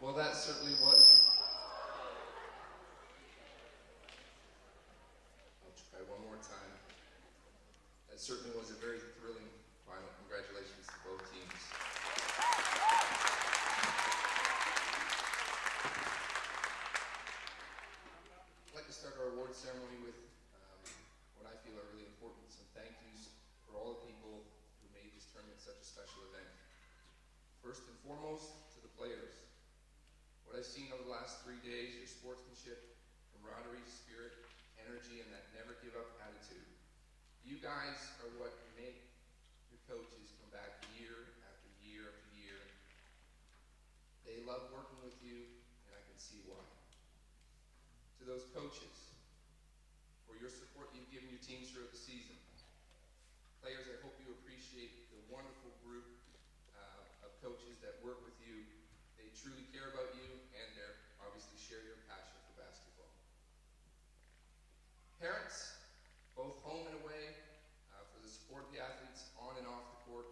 Well, that certainly was. I'll try one more time. That certainly was a very thrilling final. Congratulations to both teams. I'd like to start our award ceremony with what I feel are really important, some thank yous for all the people who made this tournament such a special event. First and foremost, to the players. What I've seen over the last 3 days, your sportsmanship, camaraderie, spirit, energy, and that never give up attitude. You guys are what make your coaches come back year after year after year. They love working with you, and I can see why. To those coaches, for your support you've given your teams throughout the season. Players, I hope you appreciate the wonderful group of coaches that work with you. They truly care about you, and they obviously share your passion for basketball. Parents, both home and away, for the support of the athletes on and off the court.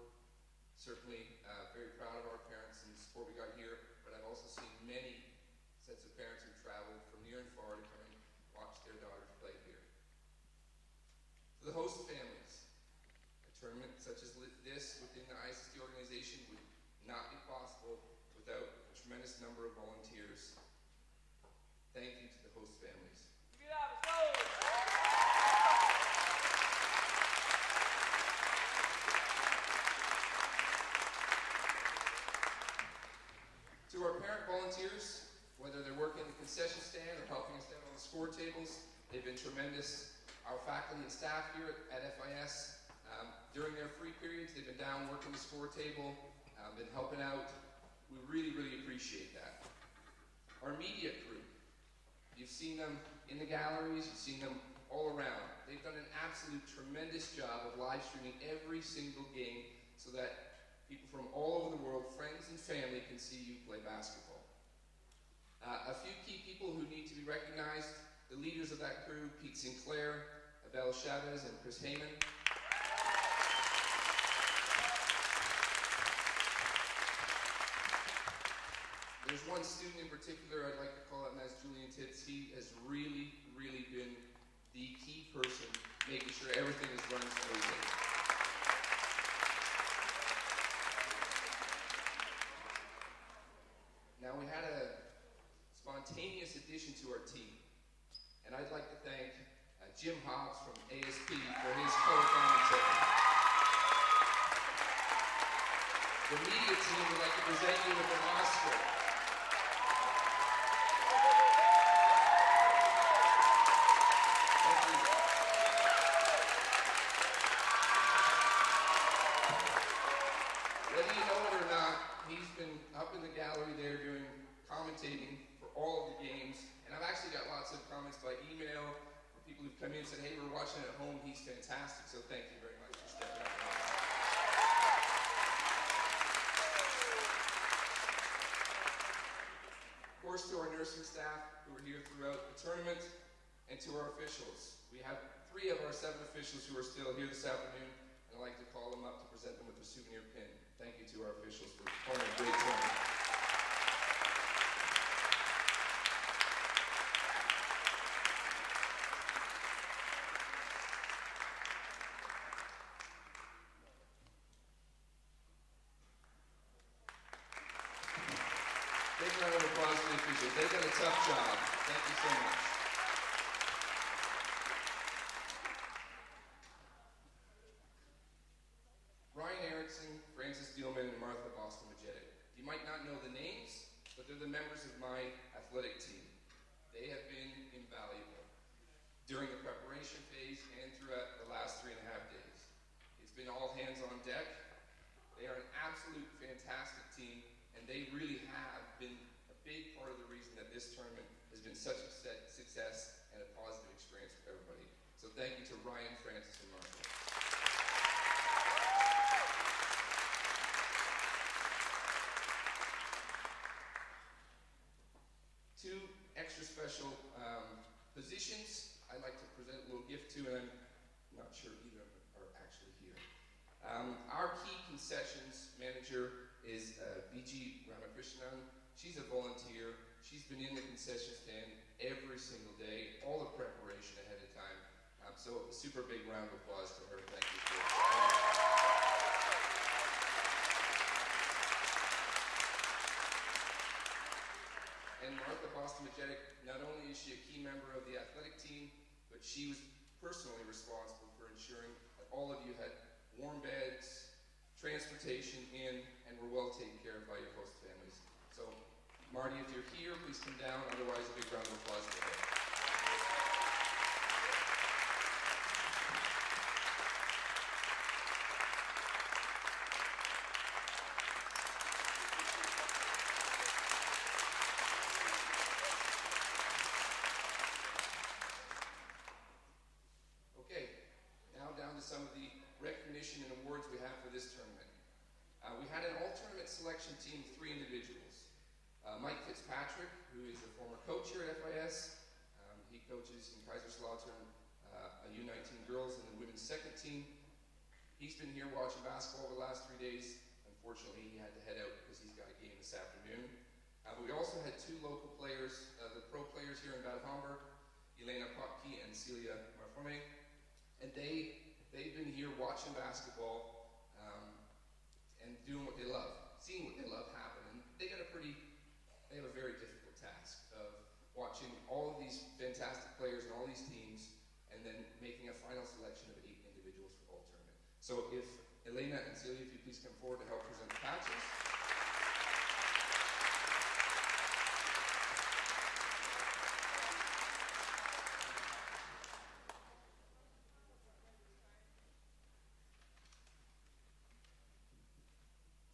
Certainly very proud of our parents and the support we got here, but I've also seen many sets of parents who traveled from near and far to come and watch their daughters play here. To the host families, a tournament such as this within the ISST organization would not be possible without a tremendous number of volunteers. Thank you to the host families. To our parent volunteers, whether they're working the concession stand or helping us down on the score tables, they've been tremendous. Our faculty and staff here at FIS, during their free periods, they've been down working the score table, been helping out. We really, really appreciate that. Our media crew, you've seen them in the galleries, you've seen them all around. They've done an absolute tremendous job of live streaming every single game so that people from all over the world, friends and family, can see you play basketball. A few key people who need to be recognized, the leaders of that crew, Pete Sinclair, Abel Chavez, and Chris Heyman. There's one student in particular I'd like to call out, and that's Julian Titz. He has really, really been the key person making sure everything is running smoothly. Now, we had a spontaneous addition to our team, and I'd like to thank Jim Hobbs from ASP for his color commentary. The media team would like to present you with an Oscar. Thank you. Whether you know it or not, he's been up in the gallery there doing commentating for all of the games, and I've actually got lots of comments by email from people who've come in and said, hey, we're watching at home, he's fantastic, so thank you very much for stepping up. Of course, to our nursing staff who are here throughout the tournament, and to our officials. We have 3 of our 7 officials who are still here this afternoon, and I'd like to call them up to present them with a souvenir pin. Thank you to our officials for playing a great tournament. Big round of applause for the officials. They've done a tough job. Thank you so much. Ryan Erickson, Francis Dielman, and Martha Boston-Majetic. You might not know the names, but they're the members of my athletic team. They have been invaluable during the preparation phase and throughout the last 3.5 days. It's been all hands on deck. They are an absolute fantastic team, and they really have been a big part of the reason that this tournament has been such a success and a positive experience for everybody. So thank you to Ryan, Francis, and Martha. Two extra special positions I'd like to present a little gift to, and I'm not sure either of them are actually here. Our key concessions manager is B.G. Ramakrishnan. She's a volunteer been in the concession stand every single day, all the preparation ahead of time. So a super big round of applause to her. Thank you for And Martha Boston-Majetic, not only is she a key member of the athletic team, but she was personally responsible for ensuring that all of you had warm beds, transportation in, and were well taken care of by your host families. So, Marty, if you're here, please come down. Otherwise, a big round of applause for her. Some of the recognition and awards we have for this tournament. We had an all-tournament selection team of 3 individuals. Mike Fitzpatrick, who is a former coach here at FIS. He coaches in Kaiserslautern, a U19 girls and the women's second team. He's been here watching basketball the last 3 days. Unfortunately, he had to head out because he's got a game this afternoon. But we also had 2 local players, the pro players here in Bad Homburg, Elena Potke and Celia Marfone. And they've been here watching basketball and doing what they love, seeing what they love happen. And they have a very difficult task of watching all of these fantastic players and all these teams and then making a final selection of 8 individuals for all tournament. So if Elena and Celia, if you please come forward to help present the patches.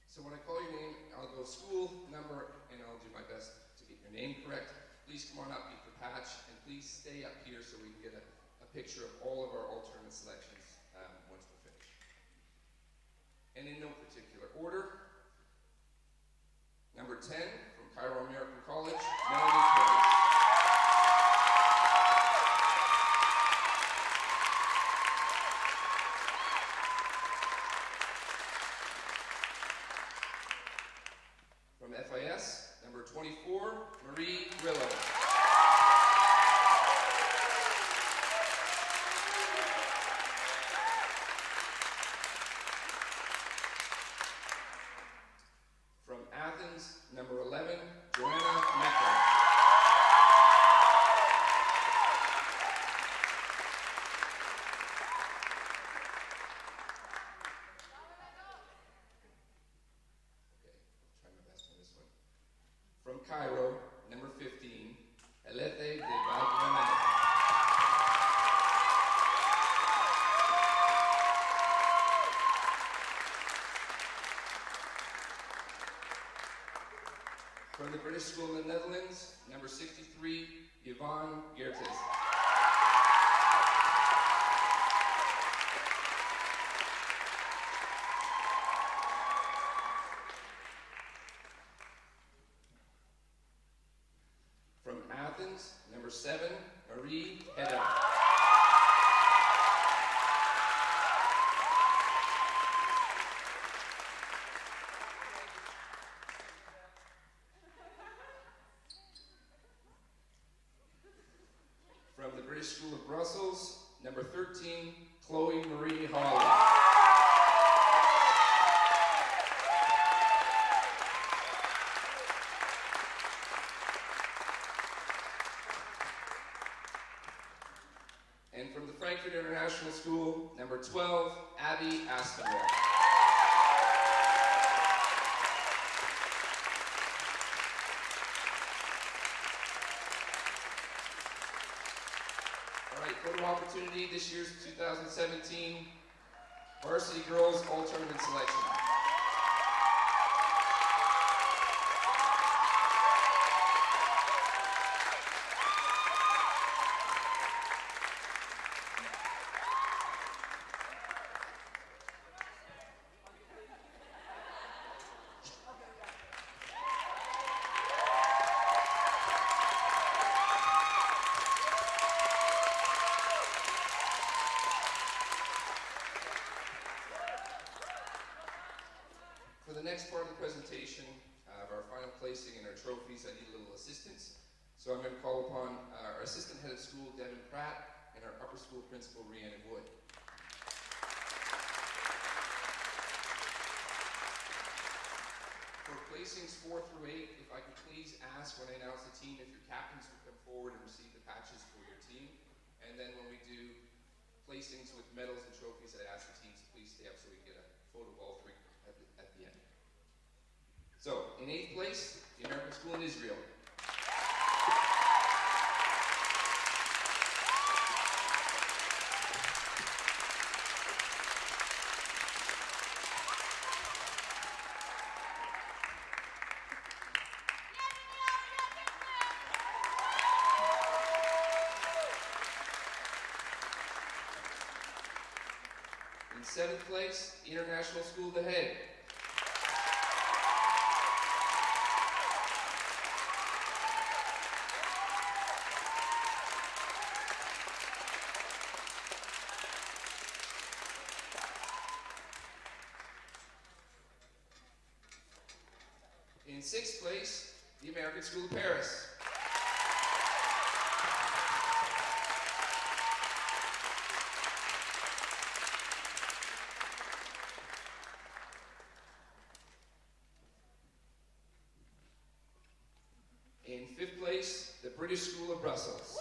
So when I call your name, I'll go school, number, and I'll do my best to get your name correct. Please come on up, get your patch, and please stay up here so we can get a picture of all of our alternate selections once we're finished. And in no particular order, number 10 from Cairo American College, Melanie Perry. From FIS, number 24, Marie Grillo. From Athens, number 11, Joanna Mecker. From Cairo, number 15, Elete de Valgramana. From the British School in the Netherlands, number 63, Yvonne Geertes. From Athens, number 7, Marie Hedda. From the British School of Brussels, number 13, Chloe Marie Hall. And from the Frankfurt International School, number 12, Abby Aspinwall. All right, photo opportunity this year's 2017 Varsity Girls All Tournament Selection. So I'm going to call upon our Assistant Head of School, Devin Pratt, and our Upper School Principal, Rhiannon Wood. For placings 4 through 8, if I could please ask when I announce the team if your captains would come forward and receive the patches for your team. And then when we do placings with medals and trophies, I'd ask the teams to please stay up so we can get a photo of all three at the end. So, in 8th place, the American School in Israel. In 7th place, the International School, The Hague. In 6th place, the American School of Paris. In 5th place, the British School of Brussels.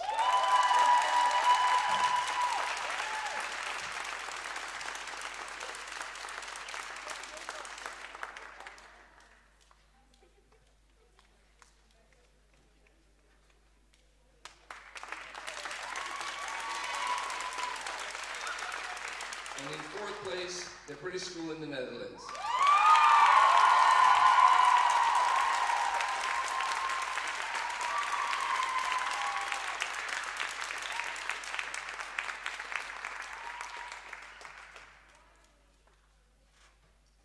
And in 4th place, the British School in the Netherlands.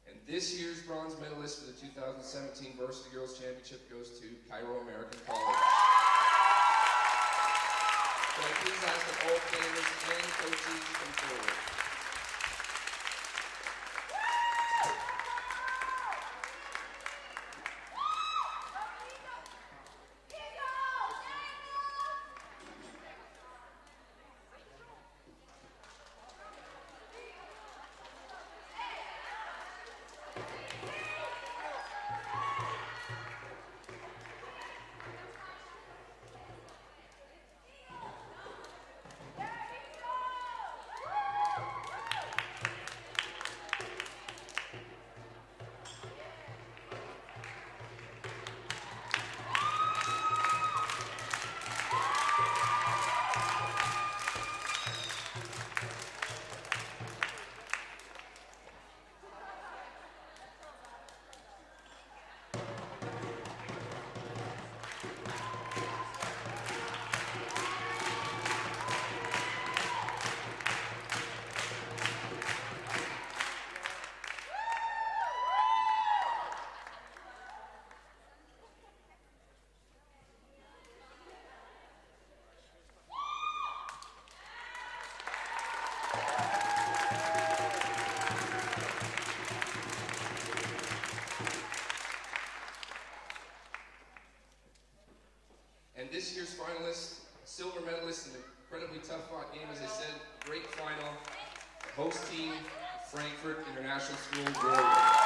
And this year's bronze medalist for the 2017 Varsity Girls Championship goes to Cairo American College. So I please ask that all players and coaches come forward. And this year's finalist, silver medalist in an incredibly tough fought game, as I said, great final. The host team, Frankfurt International School, Warriors.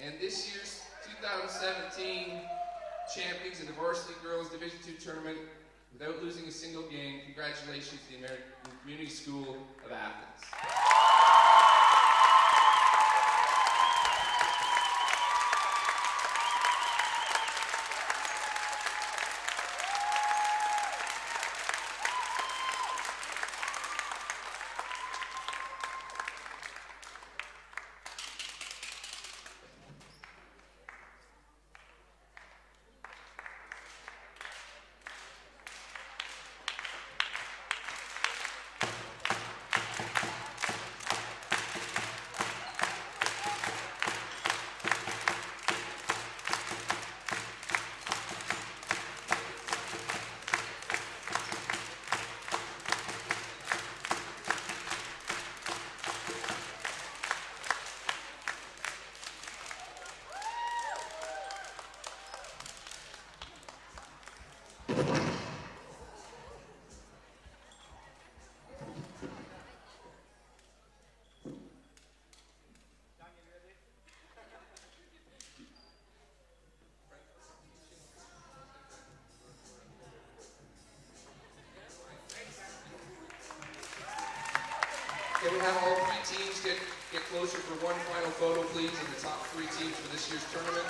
And this year's 2017 champions in the Varsity Girls Division II tournament, without losing a single game, congratulations to the American Community School of Athens. Can we have all three teams get closer for one final photo, please, of the top three teams for this year's tournament?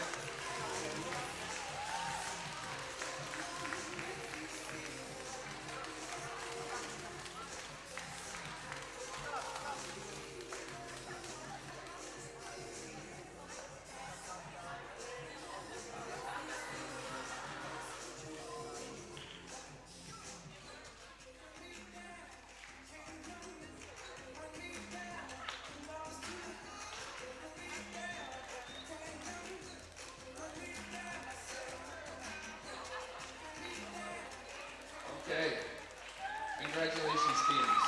Okay. Congratulations, teams.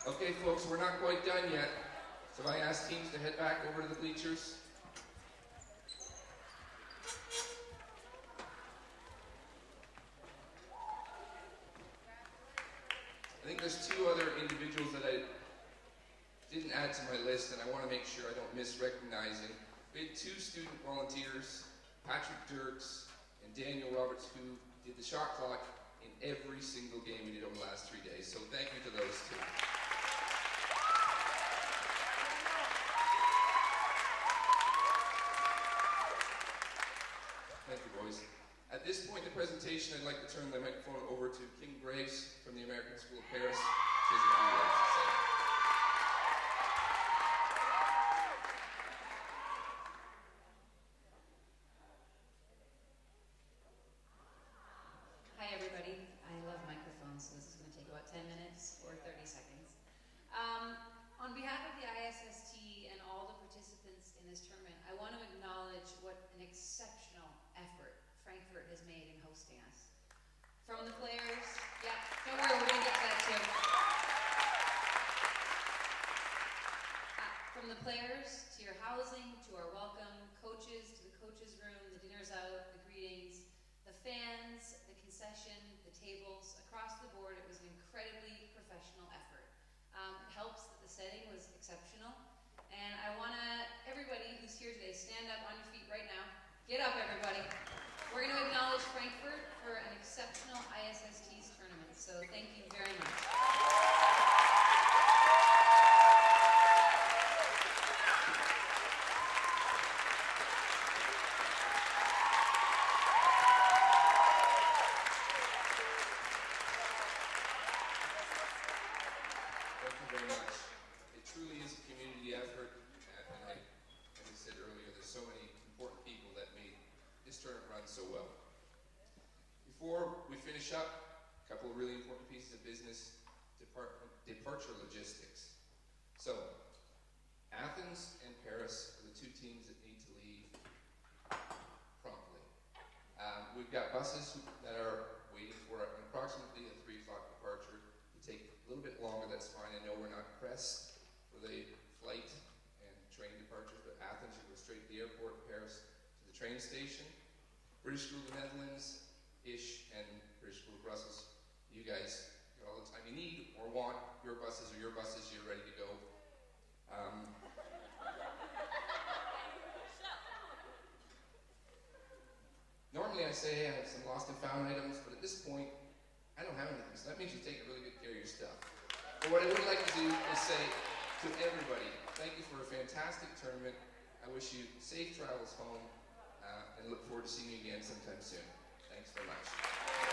Okay, folks, we're not quite done yet. So I ask teams to head back over to the bleachers. I think there's two other individuals that I didn't add to my list, and I want to make sure I don't miss recognizing. We had two student volunteers, Patrick Dirks and Daniel Roberts, who did the shot clock in every single game we did over the last 3 days. So thank you to those two. Thank you, boys. At this point in the presentation, I'd like to turn the microphone over to Kim Graves from the American School of Paris. She has a few words to say. Hi, everybody. I love microphones, so this is going to take about 10 minutes or 30 seconds. On behalf of the ISST and all the participants in this tournament, I want to acknowledge what an exceptional effort Frankfurt has made in hosting us. From the players, yeah, don't worry, we're going to get to that too. From the players, to your housing, to our welcome, coaches, to the coaches' room, the dinners out, the greetings, the fans, the concession, the tables, across the board, it was an incredibly professional effort. It helps that the setting was exceptional. And I want to, everybody who's here today, stand up on your feet right now. Get up, everybody. We're going to acknowledge Frankfurt for an exceptional ISST's tournament. So thank you very much. Thank you very much. It truly is a community effort, and as I said earlier, there's so many important people that made this tournament run so well. Before we finish up, a couple of really important pieces of business: departure logistics. So, Athens and Paris are the two teams that need to leave promptly. We've got buses that are waiting for approximately a 3 o'clock departure. It take a little bit longer, that's fine. I know we're not pressed for the flight and train departures, but train station. British School of the Netherlands, Ish, and British School of Brussels. You guys got all the time you need or want. Your buses are your buses. You're ready to go. Normally I say I have some lost and found items, but at this point, I don't have anything. So that means you take really good care of your stuff. But what I would like to do is say to everybody, thank you for a fantastic tournament. I wish you safe travels home, and look forward to seeing you again sometime soon. Thanks very much.